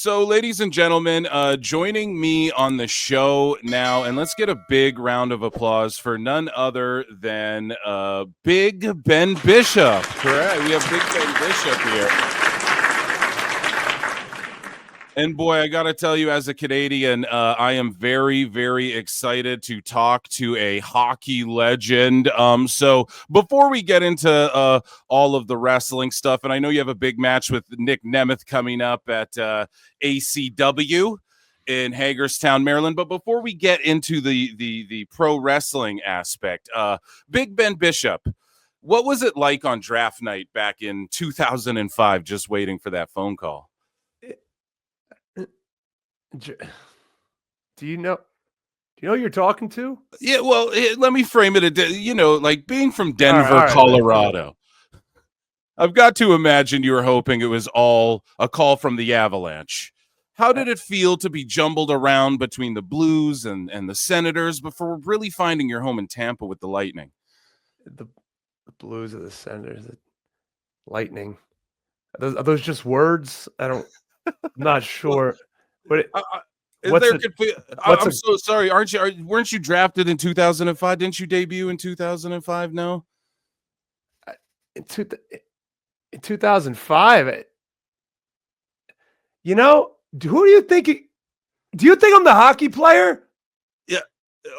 So, ladies and gentlemen, joining me on the show now, and let's get a big round of applause for none other than Big Ben Bishop. Correct. We have Big Ben Bishop here. And boy, I got to tell you, as a Canadian, I am very, very excited to talk to a hockey legend. So before we get into all of the wrestling stuff, and I know you have a big match with Nick Nemeth coming up at ACW in Hagerstown, Maryland. But before we get into the pro wrestling aspect, Big Ben Bishop, what was it like on draft night back in 2005, just waiting for that phone call? Do you know who you're talking to? Yeah, well, let me frame it. Like being from Denver, Colorado. I've got to imagine you were hoping it was all a call from the Avalanche. How did it feel to be jumbled around between the Blues and the Senators before really finding your home in Tampa with the Lightning? The Blues or the Senators, the Lightning. Are those just words? I'm not sure. But I'm so sorry. Weren't you drafted in 2005? Didn't you debut in 2005? No. In 2005. Who do you think? Do you think I'm the hockey player? Yeah,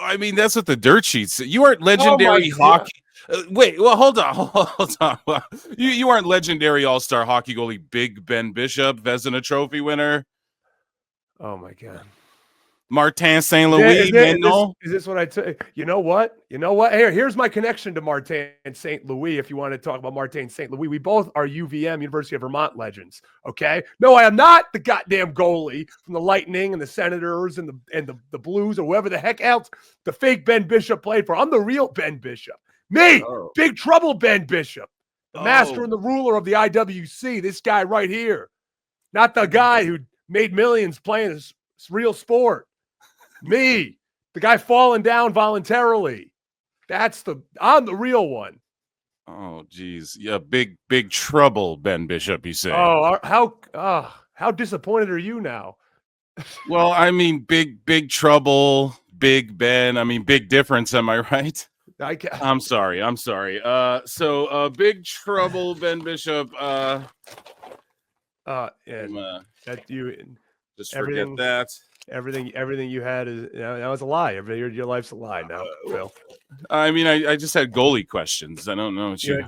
I mean that's what the dirt sheets say. You aren't legendary hockey. Wait, well, hold on. You aren't legendary all-star hockey goalie Big Ben Bishop, Vezina Trophy winner. Oh my God, Martin St. Louis. Is this what I tell you? You know what? Here's my connection to Martin St. Louis. If you want to talk about Martin St. Louis, we both are UVM, University of Vermont legends. Okay, no, I am not the goddamn goalie from the Lightning and the Senators and the Blues or whoever the heck else the fake Ben Bishop played for. I'm the real Ben Bishop. Me, Big Trouble Ben Bishop, the master and the ruler of the IWC. This guy right here, not the guy who made millions playing this real sport. Me, the guy falling down voluntarily. I'm the real one. Oh, geez. Yeah, big trouble, Ben Bishop, you say. Oh, how disappointed are you now? Well, I mean, big trouble, Big Ben. I mean, big difference, am I right? I'm sorry. So big trouble, Ben Bishop. That you just forget that. Everything you had is that was a lie. Your life's a lie now, Phil. I mean, I just had goalie questions. I don't know what you.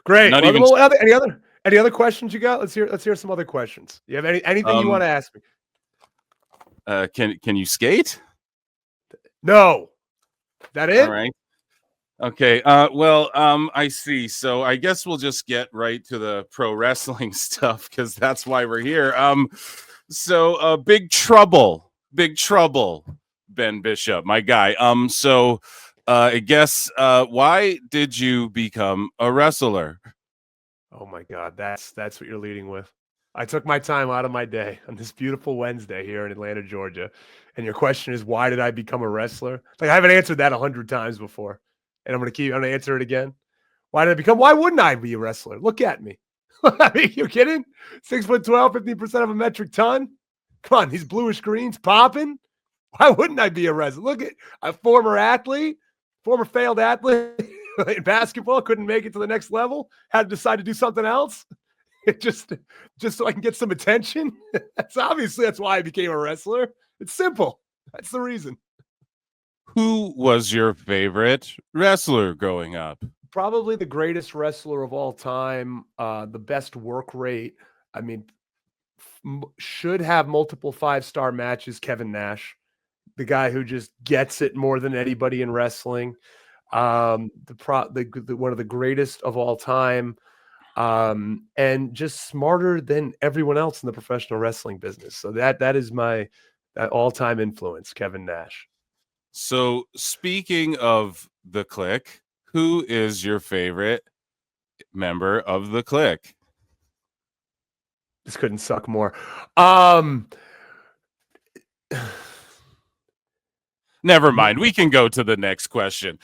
Great. Any other questions you got? Let's hear some other questions. You have anything you want to ask me? Can you skate? No. That it? All right. Okay. I see. So I guess we'll just get right to the pro wrestling stuff because that's why we're here. So big trouble, Ben Bishop, my guy. I guess why did you become a wrestler? Oh my God, that's what you're leading with. I took my time out of my day on this beautiful Wednesday here in Atlanta, Georgia, and your question is why did I become a wrestler? Like I haven't answered that 100 times before. And I'm gonna answer it again. Why wouldn't I be a wrestler? Look at me. I mean, you kidding? 6'12", 15% of a metric ton. Come on, these bluish greens popping. Why wouldn't I be a wrestler? Look at a former failed athlete in basketball, couldn't make it to the next level, had to decide to do something else. just so I can get some attention. That's why I became a wrestler. It's simple. That's the reason. Who was your favorite wrestler growing up? Probably the greatest wrestler of all time, the best work rate. I mean, should have multiple 5-star matches. Kevin Nash, the guy who just gets it more than anybody in wrestling. One of the greatest of all time, and just smarter than everyone else in the professional wrestling business. So that is my all-time influence, Kevin Nash. So speaking of the Clique, who is your favorite member of the Clique? This couldn't suck more. Never mind. We can go to the next question.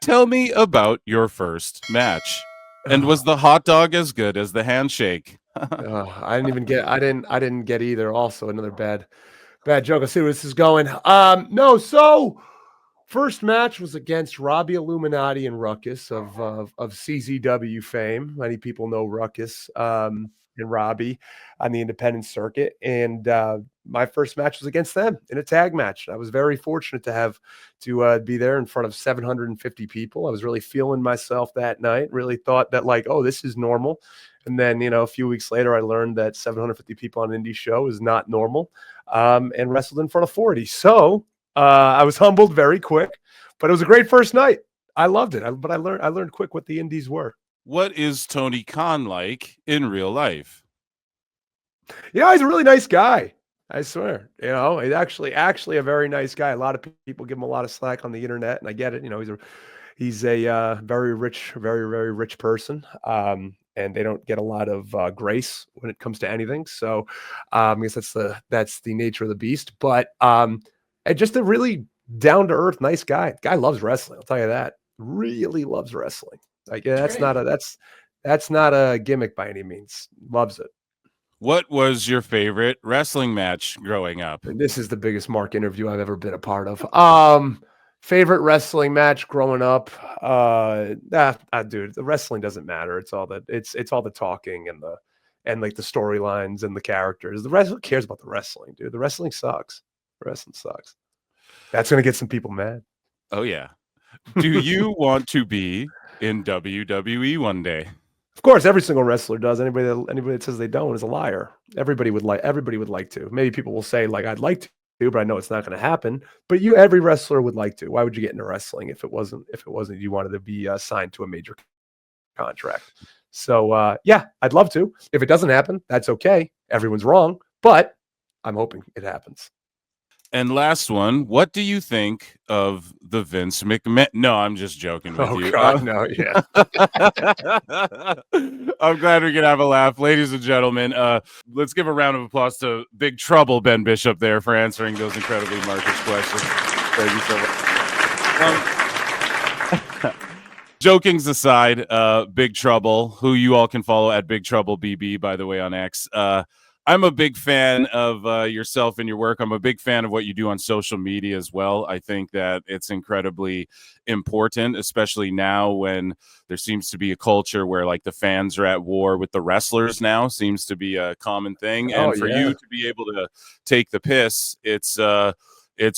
Tell me about your first match. And was the hot dog as good as the handshake? I didn't get either. Also, another bad joke. I see where this is going. No, so first match was against Robbie Illuminati and Ruckus of CZW fame. Many people know Ruckus and Robbie on the independent circuit. And my first match was against them in a tag match. I was very fortunate to be there in front of 750 people. I was really feeling myself that night. Really thought that like, oh, this is normal. And then, a few weeks later, I learned that 750 people on an indie show is not normal, and wrestled in front of 40. So I was humbled very quick, but it was a great first night. I loved it. But I learned quick what the indies were. What is Tony Khan like in real life? Yeah, he's a really nice guy. I swear. He's actually a very nice guy. A lot of people give him a lot of slack on the internet, and I get it. He's a very rich, very, very rich person. And they don't get a lot of grace when it comes to anything. So I guess that's the nature of the beast. But and just a really down to earth, nice guy. Guy loves wrestling. I'll tell you that. Really loves wrestling. Like that's not a gimmick by any means. Loves it. What was your favorite wrestling match growing up? And this is the biggest Mark interview I've ever been a part of. Favorite wrestling match growing up? Dude, the wrestling doesn't matter. It's all the talking and like the storylines and the characters. The wrestling cares about the wrestling, dude. The wrestling sucks. The wrestling sucks. That's gonna get some people mad. Oh yeah. Do you want to be in WWE one day? Of course, every single wrestler does. Anybody that says they don't is a liar. Everybody would like to. Maybe people will say like I'd like to, but I know it's not going to happen. But every wrestler would like to. Why would you get into wrestling if it wasn't you wanted to be signed to a major contract? So yeah, I'd love to. If it doesn't happen, that's okay. Everyone's wrong, but I'm hoping it happens. And last one, what do you think of the Vince McMahon? No, I'm just joking with you. God, no, yeah. I'm glad we can have a laugh. Ladies and gentlemen, let's give a round of applause to Big Trouble Ben Bishop there for answering those incredibly Marcus questions. Thank you so much. Jokings aside, Big Trouble, who you all can follow at Big Trouble BB, by the way, on X. I'm a big fan of yourself and your work. I'm a big fan of what you do on social media as well. I think that it's incredibly important, especially now when there seems to be a culture where like the fans are at war with the wrestlers now seems to be a common thing. And for you to be able to take the piss, it's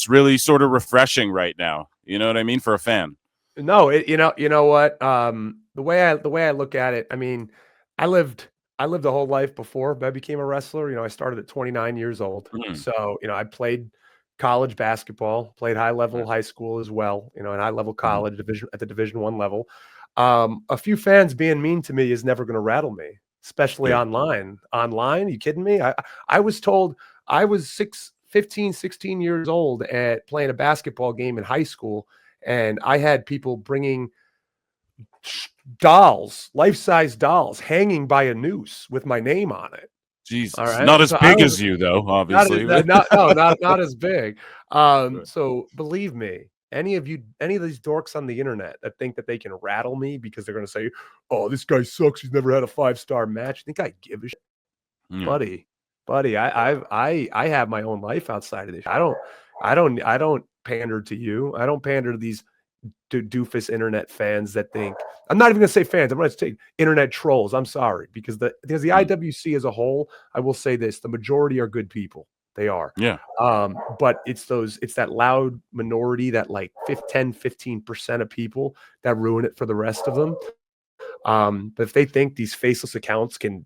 really sort of refreshing right now. You know what I mean? For a fan. No, you know what? The way I look at it, I mean, I lived a whole life before I became a wrestler. I started at 29 years old. Mm-hmm. So, I played college basketball, played high level high school as well, and high level college at the Division I level. A few fans being mean to me is never going to rattle me, especially online. Online, are you kidding me? I was told I was 15, 16 years old at playing a basketball game in high school, and I had people bringing dolls, life-size dolls, hanging by a noose with my name on it. Jesus, right? Not as big as you, though. Obviously, not as big. So believe me, any of these dorks on the internet that think that they can rattle me because they're going to say, "Oh, this guy sucks. He's never had a 5-star match." You think I give a shit, buddy? I have my own life outside of this. I don't pander to you. I don't pander to these doofus internet fans that think I'm not even going to say fans. I'm going to say internet trolls. I'm sorry because the IWC as a whole, I will say this: the majority are good people. They are. Yeah. But it's that loud minority, that like 10-15% of people that ruin it for the rest of them. But if they think these faceless accounts can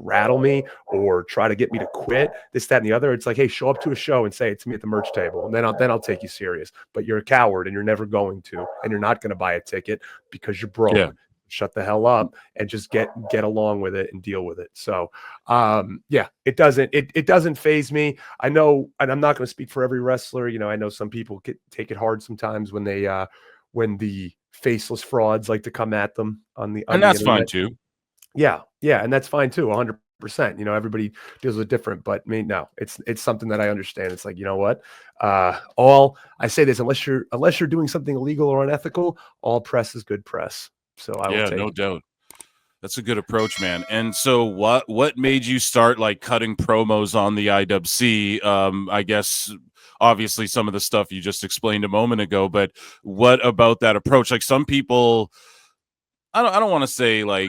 rattle me or try to get me to quit this, that, and the other, it's like, hey, show up to a show and say it to me at the merch table, and then I'll take you serious. But you're a coward and you're never going to, and you're not going to buy a ticket because you're broke. Yeah. Shut the hell up and just get along with it and deal with it. So it doesn't faze me. I know, and I'm not going to speak for every wrestler. I know some people take it hard sometimes when the faceless frauds like to come at them on the that's internet. Fine too. Yeah, and that's fine too, 100%. Everybody deals with different, but I mean, no, it's something that I understand. It's like, you know what? All I say this, unless you're doing something illegal or unethical, all press is good press. So I will take no doubt. That's a good approach, man. And so what made you start like cutting promos on the IWC? I guess obviously some of the stuff you just explained a moment ago, but what about that approach? Like some people, I don't want to say like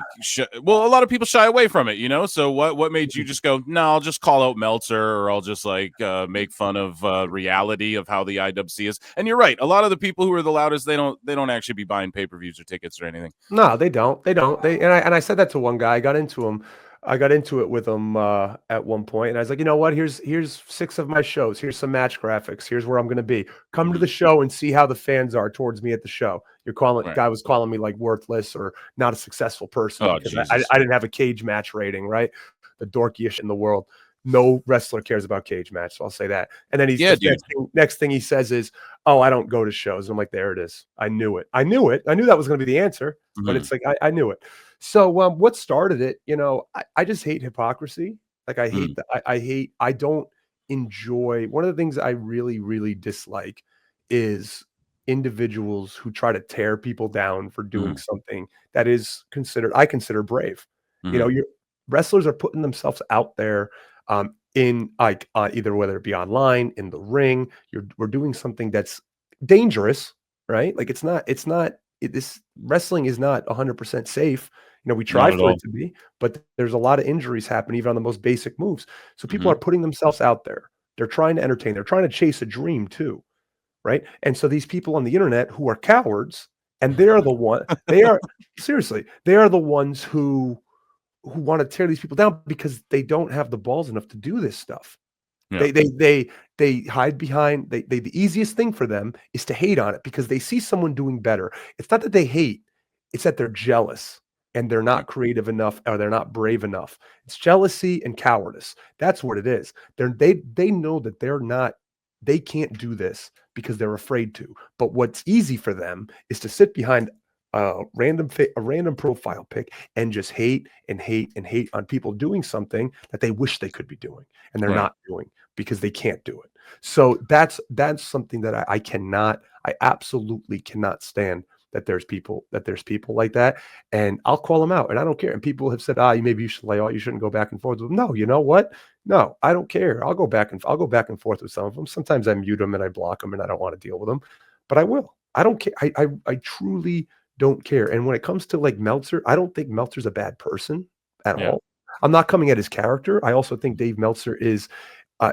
well, a lot of people shy away from it, you know? So what made you just go, "No, I'll just call out Meltzer, or I'll just like make fun of reality of how the IWC is." And you're right. A lot of the people who are the loudest, they don't actually be buying pay-per-views or tickets or anything. No, they don't. They don't. And I said that to one guy. I got into it with him at one point, and I was like, you know what? Here's 6 of my shows. Here's some match graphics. Here's where I'm going to be. Come to the show and see how the fans are towards me at the show. Right. Guy was calling me like worthless or not a successful person because I didn't have a cage match rating, right? The dorkiest in the world. No wrestler cares about cage match, so I'll say that. And then next thing he says is, "Oh, I don't go to shows." And I'm like, "There it is. I knew it. I knew that was going to be the answer." But it's like I knew it. So what started it? You know, I just hate hypocrisy. Like I hate that. I don't enjoy. One of the things I really, really dislike is individuals who try to tear people down for doing something that is I consider brave. You know, wrestlers are putting themselves out there in like either whether it be online, in the ring. We're doing something that's dangerous, right? Like this wrestling is not 100% safe. You know, we try for it to be, but there's a lot of injuries happen even on the most basic moves. So people are putting themselves out there. They're trying to entertain. They're trying to chase a dream too, right? And so these people on the internet who are cowards, and they are the ones who want to tear these people down because they don't have the balls enough to do this stuff. Yeah. They hide behind the easiest thing for them is to hate on it because they see someone doing better. It's not that they hate, it's that they're jealous and they're not creative enough or they're not brave enough. It's jealousy and cowardice. That's what it is. They know that they can't do this because they're afraid to. But what's easy for them is to sit behind a random profile pic and just hate and hate and hate on people doing something that they wish they could be doing and they're not doing because they can't do it. So that's something that I absolutely cannot stand, that there's people like that, and I'll call them out and I don't care. And people have said, maybe you should lay out, you shouldn't go back and forth with them. No, you know what? No, I don't care. I'll go back and forth with some of them. Sometimes I mute them and I block them and I don't want to deal with them, but I will. I don't care. I truly don't care. And when it comes to like Meltzer, I don't think Meltzer's a bad person at all. I'm not coming at his character. I also think Dave Meltzer is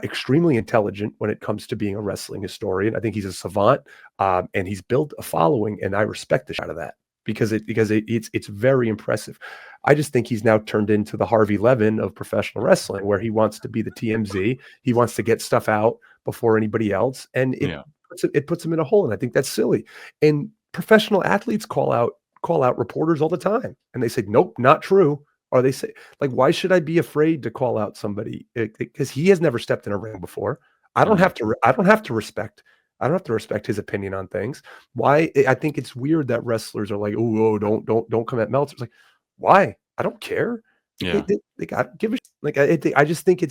extremely intelligent when it comes to being a wrestling historian. I think he's a savant, and he's built a following, and I respect the shit out of that because it's very impressive. I just think he's now turned into the Harvey Levin of professional wrestling, where he wants to be the TMZ. He wants to get stuff out before anybody else, and it puts him in a hole. And I think that's silly. And professional athletes call out reporters all the time, and they say, "Nope, not true." Or they say, like, why should I be afraid to call out somebody? Because he has never stepped in a ring before. I don't have to respect his opinion on things. Why? I think it's weird that wrestlers are like, oh, don't come at Meltzer. It's like, why? I don't care. Yeah. I don't give a shit. Like, I just think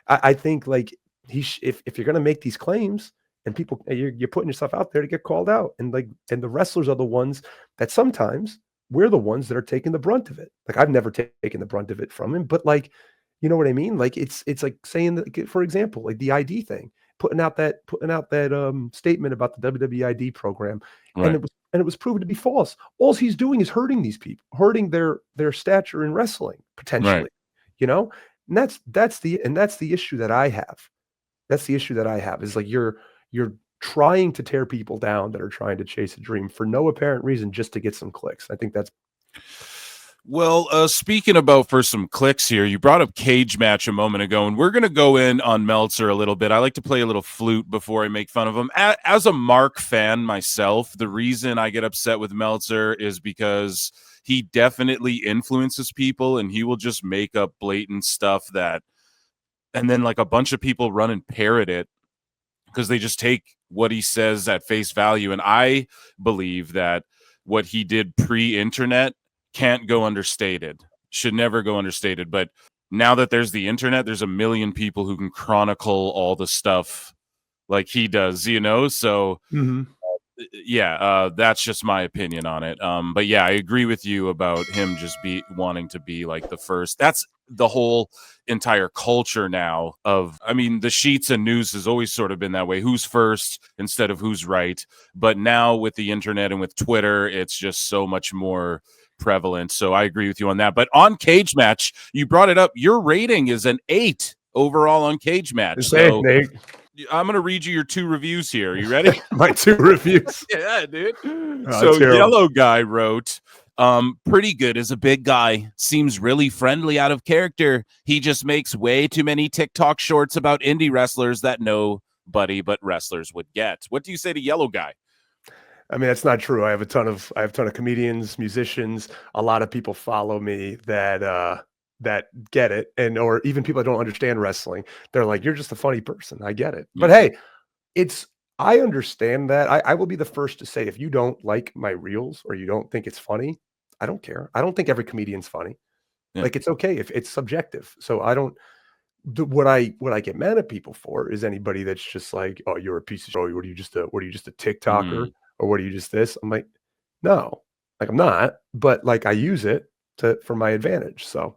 I think like if you're gonna make these claims and people, you're putting yourself out there to get called out, and the wrestlers are the ones that sometimes we're the ones that are taking the brunt of it. Like, I've never taken the brunt of it from him, but like, you know what I mean? Like, it's like saying that, for example, like the ID thing, putting out that statement about the WWE ID program, and it was proven to be false. All he's doing is hurting these people, hurting their stature in wrestling potentially. You know, and that's the issue that I have. That's the issue that I have, is like you're trying to tear people down that are trying to chase a dream for no apparent reason, just to get some clicks. I think that's... Well, speaking about for some clicks here, you brought up Cagematch a moment ago, and we're going to go in on Meltzer a little bit. I like to play a little flute before I make fun of him. As a Mark fan myself, the reason I get upset with Meltzer is because he definitely influences people, and he will just make up blatant stuff and then like a bunch of people run and parrot it because they just take what he says at face value. And I believe that what he did pre-internet can't go understated, should never go understated. But now that there's the internet, there's a million people who can chronicle all the stuff like he does, you know? So That's just my opinion on it. But yeah, I agree with you about him just wanting to be like the first. That's the whole entire culture now of, I mean, the sheets and news has always sort of been that way. Who's first instead of who's right. But now with the internet and with Twitter, it's just so much more prevalent. So I agree with you on that. But on Cagematch, you brought it up. Your rating is an 8 overall on Cagematch. So I'm going to read you your 2 reviews here. You ready? My 2 reviews. Yeah, dude. So Yellow Guy wrote, pretty good as a big guy. Seems really friendly out of character. He just makes way too many TikTok shorts about indie wrestlers that nobody but wrestlers would get. What do you say to Yellow Guy? I mean, that's not true. I have a ton of comedians, musicians. A lot of people follow me that get it, or even people that don't understand wrestling. They're like, "You're just a funny person." I get it, but hey, I understand that. I will be the first to say, if you don't like my reels or you don't think it's funny, I don't care. I don't think every comedian's funny. Yeah. Like, it's okay if it's subjective. So I don't. What I get mad at people for is anybody that's just like, "Oh, you're a piece of shit. What are you just a TikToker, or what are you just this?" I'm like, no, like, I'm not. But like, I use it for my advantage. So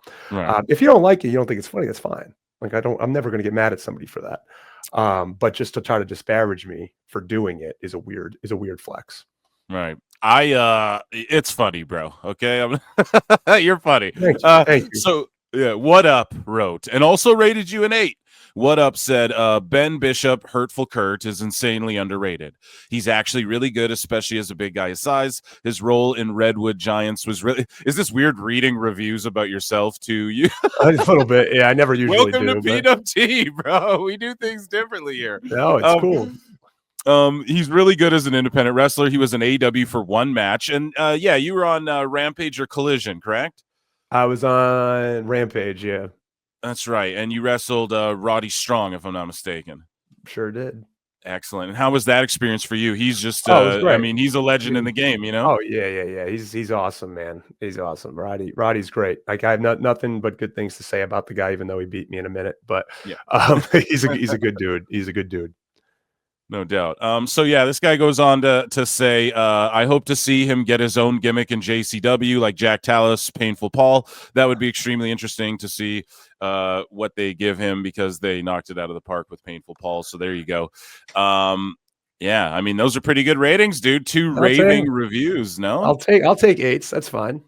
if you don't like it, you don't think it's funny, that's fine. Like, I'm never going to get mad at somebody for that. But just to try to disparage me for doing it is a weird flex. Right. It's funny, bro. Okay. You're funny. Thank you. So yeah, What Up wrote and also rated you an 8. What Up said, Ben Bishop, Hurtful Kurt, is insanely underrated. He's actually really good, especially as a big guy his size. His role in Redwood Giants was really... Is this weird reading reviews about yourself to you? A little bit. Yeah, I never usually Welcome do. to PWT, bro. We do things differently here. No, it's cool. He's really good as an independent wrestler. He was an AEW for 1 match. And yeah, you were on Rampage or Collision, correct? I was on Rampage, yeah. That's right. And you wrestled Roddy Strong, if I'm not mistaken. Sure did. Excellent. And how was that experience for you? He's just, I mean, he's a legend in the game, you know? Oh, yeah. He's awesome, man. He's awesome. Roddy's great. Like, I have nothing but good things to say about the guy, even though he beat me in a minute. But yeah, he's a good dude. He's a good dude. No doubt. So yeah, this guy goes on to say, I hope to see him get his own gimmick in JCW, like Jack Tallis, Painful Paul. That would be extremely interesting to see what they give him, because they knocked it out of the park with Painful Paul. So there you go. Yeah, I mean, those are pretty good ratings, dude. 2 raving reviews. No, I'll take 8s. That's fine.